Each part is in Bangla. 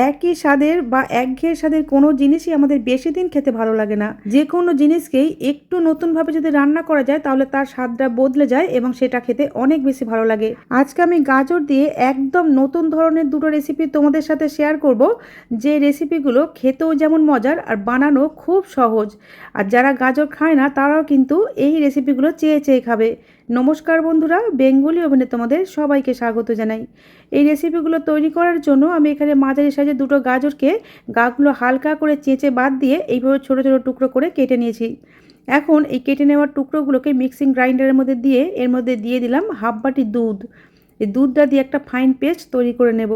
একই স্বাদের বা একঘেয়ে স্বাদের কোনো জিনিসই আমাদের বেশি দিন খেতে ভালো লাগে না। যে কোনো জিনিসকেই একটু নতুনভাবে যদি রান্না করা যায় তাহলে তার স্বাদটা বদলে যায় এবং সেটা খেতে অনেক বেশি ভালো লাগে। আজকে আমি গাজর দিয়ে একদম নতুন ধরনের দুটো রেসিপি তোমাদের সাথে শেয়ার করব, যে রেসিপিগুলো খেতেও যেমন মজার আর বানানো খুব সহজ। আর যারা গাজর খায় না তারাও কিন্তু এই রেসিপিগুলো চেয়ে চেয়ে খাবে। নমস্কার বন্ধুরা, বেঙ্গলি ওভেনে তোমাদের সবাইকে স্বাগত জানাই। এই রেসিপিগুলো তৈরি করার জন্য আমি এখানে মাঝারি সাইজের দুটো গাজরকে গাগুলো হালকা করে চেঁচে বাদ দিয়ে এইভাবে ছোটো ছোটো টুকরো করে কেটে নিয়েছি। এখন এই কেটে নেওয়ার টুকরোগুলোকে মিক্সিং গ্রাইন্ডারের মধ্যে দিয়ে এর মধ্যে দিয়ে দিলাম হাফ বাটি দুধ। এই দুধটা দিয়ে একটা ফাইন পেস্ট তৈরি করে নেব।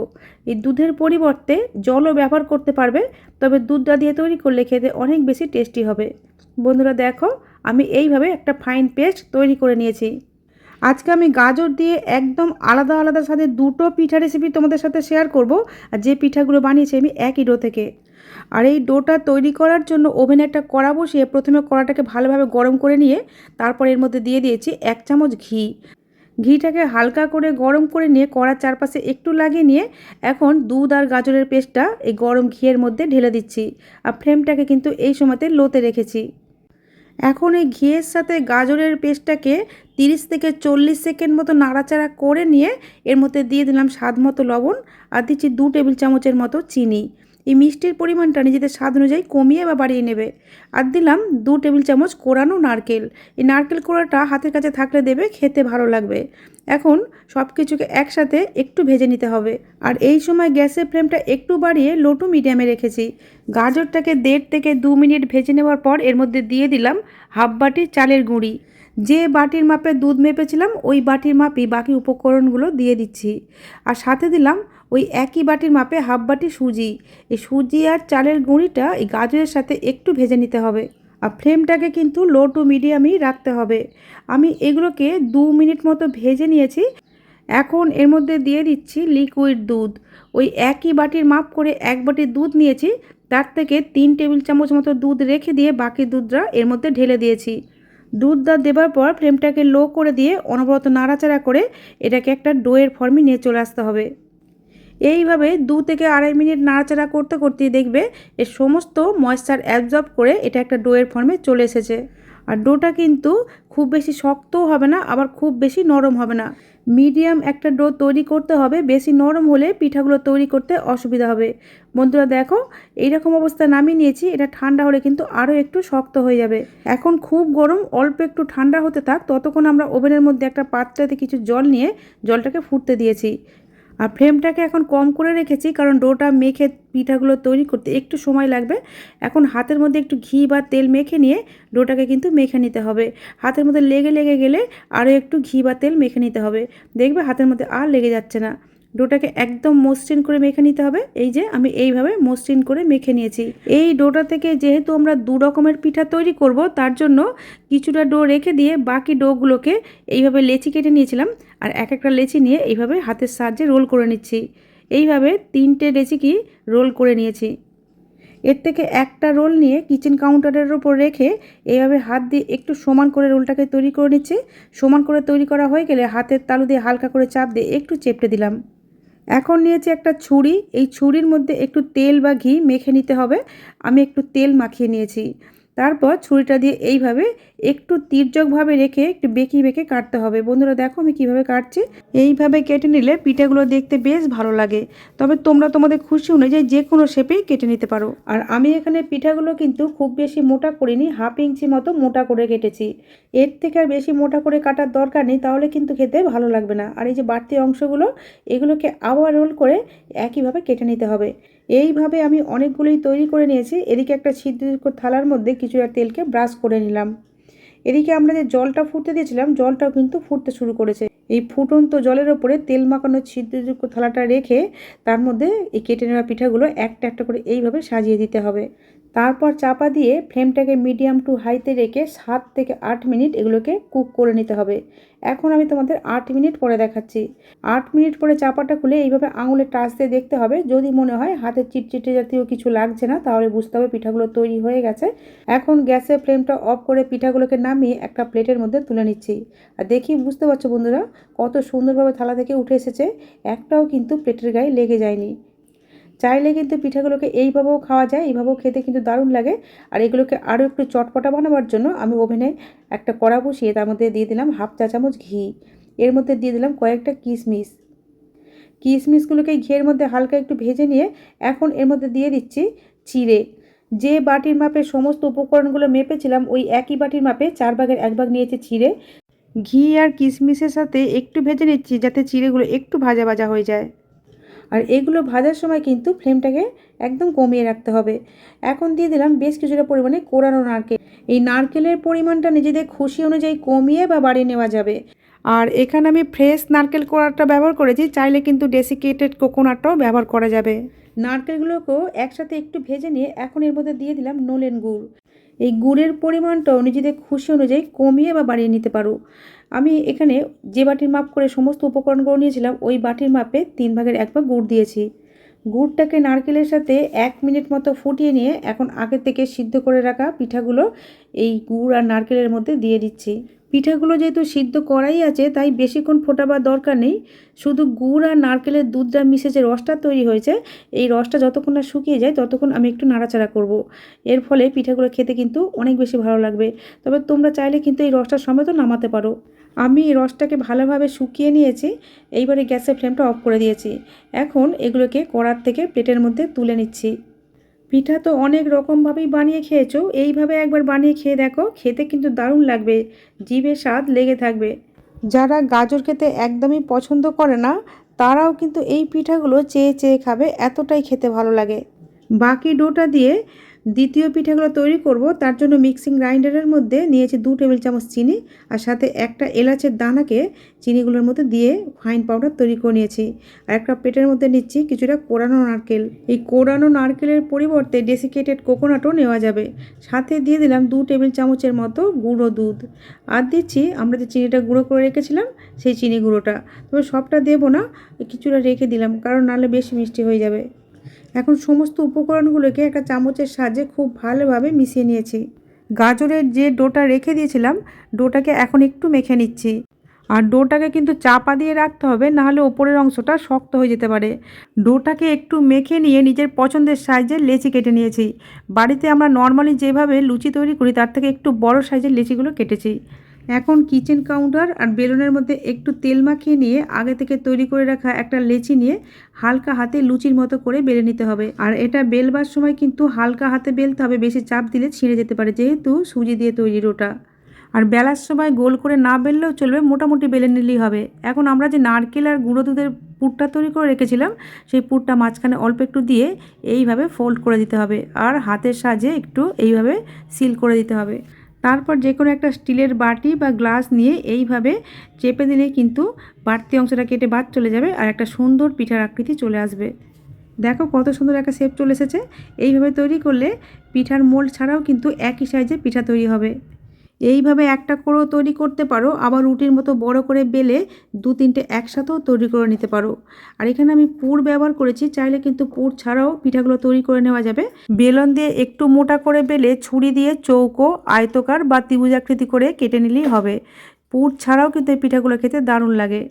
এই দুধের পরিবর্তে জলও ব্যবহার করতে পারবে, তবে দুধটা দিয়ে তৈরি করলে খেতে অনেক বেশি টেস্টি হবে। বন্ধুরা দেখো, আমি এইভাবে একটা ফাইন পেস্ট তৈরি করে নিয়েছি। আজকে আমি গাজর দিয়ে একদম আলাদা আলাদা স্বাদের দুটো পিঠা রেসিপি তোমাদের সাথে শেয়ার করব। আর যে পিঠাগুলো বানিয়েছি আমি একই ডো থেকে। আর এই ডোটা তৈরি করার জন্য ওভেনে একটা কড়া বসিয়ে প্রথমে কড়াটাকে ভালোভাবে গরম করে নিয়ে তারপর এর মধ্যে দিয়ে দিয়েছি 1 চামচ ঘি। ঘিটাকে হালকা করে গরম করে নিয়ে কড়ার চারপাশে একটু লাগিয়ে নিয়ে এখন দুধ আর গাজরের পেস্টটা এই গরম ঘিয়ের মধ্যে ঢেলে দিচ্ছি। আর ফ্লেমটাকে কিন্তু এই সময়তে লোতে রেখেছি। এখন এই ঘিয়ের সাথে গাজরের পেস্টটাকে 30 থেকে 40 সেকেন্ড মতো নাড়াচাড়া করে নিয়ে এর মধ্যে দিয়ে দিলাম স্বাদ মতো লবণ আর দিচ্ছি 2 টেবিল চামচের মতো চিনি। এই মিষ্টির পরিমাণটা নিজেদের স্বাদ অনুযায়ী কমিয়ে বা বাড়িয়ে নেবে। আর দিলাম 2 টেবিল চামচ কোরানো নারকেল। এই নারকেল কোড়াটা হাতের কাছে থাকলে দেবে, খেতে ভালো লাগবে। এখন সব কিছুকে একসাথে একটু ভেজে নিতে হবে। আর এই সময় গ্যাসের ফ্লেমটা একটু বাড়িয়ে লো টু মিডিয়ামে রেখেছি। গাজরটাকে 1.5 থেকে 2 মিনিট ভেজে নেওয়ার পর এর মধ্যে দিয়ে দিলাম হাফ বাটি চালের গুঁড়ি। যে বাটির মাপে দুধ মেপেছিলাম ওই বাটির মাপই বাকি উপকরণগুলো দিয়ে দিচ্ছি। আর সাথে দিলাম ওই একই বাটির মাপে হাফ বাটি সুজি। এই সুজি আর চালের গুঁড়িটা এই গাজরের সাথে একটু ভেজে নিতে হবে। আর ফ্লেমটাকে কিন্তু লো টু মিডিয়ামই রাখতে হবে। আমি এগুলোকে 2 মিনিট মতো ভেজে নিয়েছি। এখন এর মধ্যে দিয়ে দিচ্ছি লিকুইড দুধ। ওই একই বাটির মাপ করে 1 বাটি দুধ নিয়েছি, তার থেকে 3 টেবিল চামচ মতো দুধ রেখে দিয়ে বাকি দুধটা এর মধ্যে ঢেলে দিয়েছি। দুধটা দেবার পর ফ্লেমটাকে লো করে দিয়ে অনবরত নাড়াচাড়া করে এটাকে একটা ডোয়ের ফর্মে নিয়ে চলে আসতে হবে। এইভাবে 2 থেকে 2.5 মিনিট নাড়াচাড়া করতে করতেই দেখবে এর সমস্ত ময়েশ্চার অ্যাবজর্ব করে এটা একটা ডোয়ের ফর্মে চলে এসেছে। আর ডোটা কিন্তু খুব বেশি শক্তও হবে না, আবার খুব বেশি নরম হবে না। মিডিয়াম একটা ডো তৈরি করতে হবে, বেশি নরম হলে পিঠাগুলো তৈরি করতে অসুবিধা হবে। বন্ধুরা দেখো, এইরকম অবস্থা নামিয়ে নিয়েছি। এটা ঠান্ডা হলে কিন্তু আরও একটু শক্ত হয়ে যাবে। এখন খুব গরম, অল্প একটু ঠান্ডা হতে থাক, ততক্ষণ আমরা ওভেনের মধ্যে একটা পাত্রতে কিছু জল নিয়ে জলটাকে ফুটতে দিয়েছি। আর ফ্লেমটাকে এখন কম করে রেখেছি, কারণ ডোটা মেখে পিঠাগুলো তৈরি করতে একটু সময় লাগবে। এখন হাতের মধ্যে একটু ঘি বা তেল মেখে নিয়ে ডোটাকে কিন্তু মেখে নিতে হবে। হাতের মধ্যে লেগে লেগে গেলে আরও একটু ঘি বা তেল মেখে নিতে হবে। দেখবে হাতের মধ্যে আর লেগে যাচ্ছে না। ডোটাকে একদম মসৃণ করে মেখে নিতে হবে। এই যে আমি এইভাবে মসৃণ করে মেখে নিয়েছি। এই ডোটা থেকে যেহেতু আমরা 2 রকমের পিঠা তৈরি করব, তার জন্য কিছুটা ডো রেখে দিয়ে বাকি ডোগুলোকে এইভাবে লেচি কেটে নিয়েছিলাম। আর এক একটা লেচি নিয়ে এইভাবে হাতের সাহায্যে রোল করে নিচ্ছি। এইভাবে 3টে লেচিকে রোল করে নিয়েছি। এর থেকে একটা রোল নিয়ে কিচেন কাউন্টারের ওপর রেখে এইভাবে হাত দিয়ে একটু সমান করে রোলটাকে তৈরি করে নিচ্ছি। সমান করে তৈরি করা হয়ে গেলে হাতের তালু দিয়ে হালকা করে চাপ দিয়ে একটু চেপটে দিলাম। এখন নিয়েছি একটা ছুরি। এই ছুরির মধ্যে একটু তেল বা ঘি মেখে নিতে হবে। আমি একটু তেল মাখিয়ে নিয়েছি। তারপর ছুরিটা দিয়ে এইভাবে একটু তির্যকভাবে রেখে একটু বেঁকিয়ে বেঁকে কাটতে হবে। বন্ধুরা দেখো আমি কিভাবে কাটছি। এইভাবে কেটে নিলে পিঠাগুলো দেখতে বেশ ভালো লাগে। তবে তোমরা তোমাদের খুশি অনুযায়ী যে কোনো শেপেই কেটে নিতে পারো। আর আমি এখানে পিঠাগুলো কিন্তু খুব বেশি মোটা করিনি, হাফ ইঞ্চি মতো মোটা করে কেটেছি। এর থেকে আর বেশি মোটা করে কাটার দরকার নেই, তাহলে কিন্তু খেতে ভালো লাগবে না। আর এই যে বাড়তি অংশগুলো, এগুলোকে আবার রোল করে একইভাবে কেটে নিতে হবে। এইভাবে আমি অনেকগুলোই তৈরি করে নিয়েছি। এদিকে একটা ছিদ্রযুক্ত থালার মধ্যে কিছুটা তেলকে ব্রাশ করে নিলাম। এদিকে আমরা যে জলটা ফুটতে দিয়েছিলাম, জলটাও কিন্তু ফুটতে শুরু করেছে। এই ফুটন্ত জলের ওপরে তেল মাখানো ছিদ্রযুক্ত থালাটা রেখে তার মধ্যে এই কেটে নেওয়া পিঠাগুলো একটা একটা করে এইভাবে সাজিয়ে দিতে হবে। তারপর চাপা দিয়ে ফ্লেমটাকে মিডিয়াম টু হাইতে রেখে 7 থেকে 8 মিনিট এগুলোকে কুক করে নিতে হবে। এখন আমি তোমাদের 8 মিনিট পরে দেখাচ্ছি। 8 মিনিট পরে চাপাটা খুলে এইভাবে আঙুলে টাচ দিয়ে দেখতে হবে। যদি মনে হয় হাতের চিটচিটে জাতীয় কিছু লাগছে না, তাহলে বুঝতে হবে পিঠাগুলো তৈরি হয়ে গেছে। এখন গ্যাসের ফ্লেমটা অফ করে পিঠাগুলোকে নামিয়ে একটা প্লেটের মধ্যে তুলে নিচ্ছি। আর দেখি বুঝতে পারছো বন্ধুরা, কত সুন্দরভাবে থালা থেকে উঠে এসেছে। একটাও কিন্তু প্লেটের গায়ে লেগে যায়নি। চাইলে কিন্তু পিঠাগুলোকে এইভাবেও খাওয়া যায়, এইভাবেও খেতে কিন্তু দারুণ লাগে। আর এগুলোকে আরও একটু চটপটা বানাবার জন্য আমি ওভেনে একটা কড়া বসিয়ে তার মধ্যে দিয়ে দিলাম হাফ চা চামচ ঘি। এর মধ্যে দিয়ে দিলাম কয়েকটা কিশমিশ। কিশমিশগুলোকে ঘিয়ের মধ্যে হালকা একটু ভেজে নিয়ে এখন এর মধ্যে দিয়ে দিচ্ছি চিড়ে। যে বাটির মাপে সমস্ত উপকরণগুলো মেপেছিলাম ওই একই বাটির মাপে 4 ভাগের 1 ভাগ নিয়েছি চিড়ে। ঘি আর কিশমিশের সাথে একটু ভেজে নিচ্ছি যাতে চিড়েগুলো একটু ভাজা ভাজা হয়ে যায়। আর এগুলো ভাজার সময় কিন্তু ফ্লেমটাকে একদম কমিয়ে রাখতে হবে। এখন দিয়ে দিলাম বেশ কিছুটা পরিমাণে কোরানো নারকেল। এই নারকেলের পরিমাণটা নিজেদের খুশি অনুযায়ী কমিয়ে বা বাড়িয়ে নেওয়া যাবে। আর এখানে আমি ফ্রেশ নারকেল কোড়াটা ব্যবহার করেছি, চাইলে কিন্তু ডেসিকেটেড কোকোনাটটাও ব্যবহার করা যাবে। নারকেলগুলোকেও একসাথে একটু ভেজে নিয়ে এখন এর মধ্যে দিয়ে দিলাম নলেন গুড়। এই গুড়ের পরিমাণটাও নিজেদের খুশি অনুযায়ী কমিয়ে বা বাড়িয়ে নিতে পারো। আমি এখানে যে বাটির মাপ করে সমস্ত উপকরণগুলো নিয়েছিলাম ওই বাটির মাপে 3 ভাগের 1 ভাগ গুড় দিয়েছি। গুড়টাকে নারকেলের সাথে 1 মিনিট মতো ফুটিয়ে নিয়ে এখন আগে থেকে সিদ্ধ করে রাখা পিঠাগুলো এই গুড় আর নারকেলের মধ্যে দিয়ে দিচ্ছি। পিঠাগুলো যেহেতু সিদ্ধ করাই আছে তাই বেশিক্ষণ ফোটাবার দরকার নেই। শুধু গুড় আর নারকেলের দুধটা মিশে যে রসটা তৈরি হয়েছে এই রসটা যতক্ষণ না শুকিয়ে যায় ততক্ষণ আমি একটু নাড়াচাড়া করব। এর ফলে পিঠাগুলো খেতে কিন্তু অনেক বেশি ভালো লাগবে। তবে তোমরা চাইলে কিন্তু এই রসটা সমেতও নামাতে পারো। আমি এই রসটাকে ভালোভাবে শুকিয়ে নিয়েছি। এইবারে গ্যাসের ফ্লেমটা অফ করে দিয়েছি। এখন এগুলোকে কড়ার থেকে প্লেটের মধ্যে তুলে নিচ্ছি। পিঠা তো অনেক রকমভাবেই বানিয়ে খেয়েছো, এইভাবে একবার বানিয়ে খেয়ে দেখো, খেতে কিন্তু দারুণ লাগবে, জিভে স্বাদ লেগে থাকবে। যারা গাজর খেতে একদমই পছন্দ করে না তারাও কিন্তু এই পিঠাগুলো চেয়ে চেয়ে খাবে, এতটাই খেতে ভালো লাগে। বাকি ডোটা দিয়ে দ্বিতীয় পিঠাগুলো তৈরি করব। তার জন্য মিক্সিং গ্রাইন্ডারের মধ্যে নিয়েছি 2 টেবিল চামচ চিনি আর সাথে একটা এলাচের দানাকে চিনিগুলোর মধ্যে দিয়ে ফাইন পাউডার তৈরি করে নিয়েছি। আর একটা প্লেটের মধ্যে নিচ্ছি কিছুটা কোরানো নারকেল। এই কোরানো নারকেলের পরিবর্তে ডেসিকেটেড কোকোনাটও নেওয়া যাবে। সাথে দিয়ে দিলাম 2 টেবিল চামচের মতো গুঁড়ো দুধ। আর দিচ্ছি আমরা যে চিনিটা গুঁড়ো করে রেখেছিলাম সেই চিনি গুঁড়োটা। তবে সবটা দেবো না, কিছুটা রেখে দিলাম কারণ নাহলে বেশি মিষ্টি হয়ে যাবে। এখন সমস্ত উপকরণগুলোকে একটা চামচের সাহায্যে খুব ভালোভাবে মিশিয়ে নিয়েছি। গাজরের যে ডোটা রেখে দিয়েছিলাম ডোটাকে এখন একটু মেখে নিচ্ছি। আর ডোটাকে কিন্তু চাপা দিয়ে রাখতে হবে, নাহলে ওপরের অংশটা শক্ত হয়ে যেতে পারে। ডোটাকে একটু মেখে নিয়ে নিজের পছন্দের সাইজে লেচি কেটে নিয়েছি। বাড়িতে আমরা নর্মালি যেভাবে লুচি তৈরি করি তার থেকে একটু বড় সাইজের লেচিগুলো কেটেছি। এখন কিচেন কাউন্টার আর বেলুনের মধ্যে একটু তেল মাখিয়ে নিয়ে আগে থেকে তৈরি করে রাখা একটা লেচি নিয়ে হালকা হাতে লুচির মতো করে বেলে নিতে হবে। আর এটা বেলবার সময় কিন্তু হালকা হাতে বেলতে হবে, বেশি চাপ দিলে ছিঁড়ে যেতে পারে যেহেতু সুজি দিয়ে তৈরি ওটা। আর বেলার সময় গোল করে না বেললেও চলবে, মোটামুটি বেলে নিলেই হবে। এখন আমরা যে নারকেল আর গুঁড়ো দুধের পুরটা তৈরি করে রেখেছিলাম সেই পুরটা মাঝখানে অল্প একটু দিয়ে এইভাবে ফোল্ড করে দিতে হবে আর হাতের সাহায্যে একটু এইভাবে সিল করে দিতে হবে। তারপর যে কোনো একটা স্টিলের বাটি বা গ্লাস নিয়ে এইভাবে চেপে দিলে কিন্তু বাড়তি অংশটা কেটে বাদ চলে যাবে আর একটা সুন্দর পিঠার আকৃতি চলে আসবে। দেখো কত সুন্দর একটা শেপ চলে এসেছে। এইভাবে তৈরি করলে পিঠার মোল্ড ছাড়াও কিন্তু একই সাইজে পিঠা তৈরি হবে। এইভাবে একটা করেও তৈরি করতে পারো, আবার রুটির মতো বড় করে বেলে 2-3টে একসাথেও তৈরি করে নিতে পারো। আর এখানে আমি পুর ব্যবহার করেছি, চাইলে কিন্তু পুর ছাড়াও পিঠাগুলো তৈরি করে নেওয়া যাবে। বেলন দিয়ে একটু মোটা করে বেলে ছুরি দিয়ে চৌকো, আয়তকার বা ত্রিভুজাকৃতি করে কেটে নিলেই হবে। পুর ছাড়াও কিন্তু এই পিঠাগুলো খেতে দারুণ লাগে।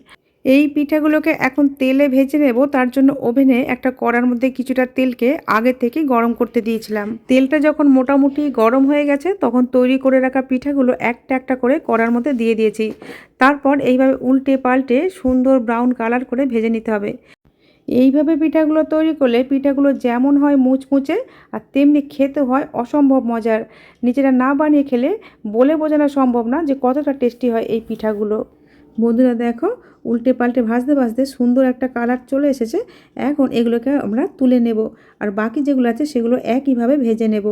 এই পিঠাগুলোকে এখন তেলে ভেজে নেব। তার জন্য ওভেনে একটা কড়ার মধ্যে কিছুটা তেলকে আগে থেকে গরম করতে দিয়েছিলাম। তেলটা যখন মোটামুটি গরম হয়ে গেছে তখন তৈরি করে রাখা পিঠাগুলো একটা একটা করে কড়ার মধ্যে দিয়ে দিয়েছি। তারপর এইভাবে উল্টে পাল্টে সুন্দর ব্রাউন কালার করে ভেজে নিতে হবে। এইভাবে পিঠাগুলো তৈরি করলে পিঠাগুলো যেমন হয় মুচমুচে আর তেমনি খেতে হয় অসম্ভব মজার। নিজেরা না বানিয়ে খেলে বলে বোঝানো সম্ভব না যে কতটা টেস্টি হয় এই পিঠাগুলো। বন্ধুরা দেখো উল্টে পাল্টে ভাজতে ভাজতে সুন্দর একটা কালার চলে এসেছে। এখন এগুলোকে আমরা তুলে নেব আর বাকি যেগুলো আছে সেগুলো একইভাবে ভেজে নেব।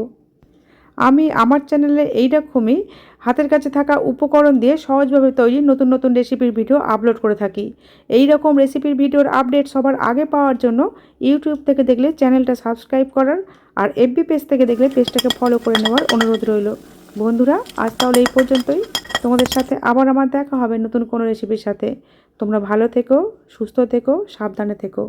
আমি আমার চ্যানেলে এইরকমই হাতের কাছে থাকা উপকরণ দিয়ে সহজভাবে তৈরি নতুন নতুন রেসিপির ভিডিও আপলোড করে থাকি। এই রকম রেসিপির ভিডিওর আপডেট সবার আগে পাওয়ার জন্য ইউটিউব থেকে দেখলে চ্যানেলটা সাবস্ক্রাইব করার আর এফবি পেজ থেকে দেখলে পেজটাকে ফলো করে নেওয়ার অনুরোধ রইল। বন্ধুরা আজ তাহলে এই পর্যন্তই। তোমাদের সাথে আবার আমার দেখা হবে নতুন কোনো রেসিপির সাথে। তোমরা ভালো থেকো, সুস্থ থেকো, সাবধানে থেকো।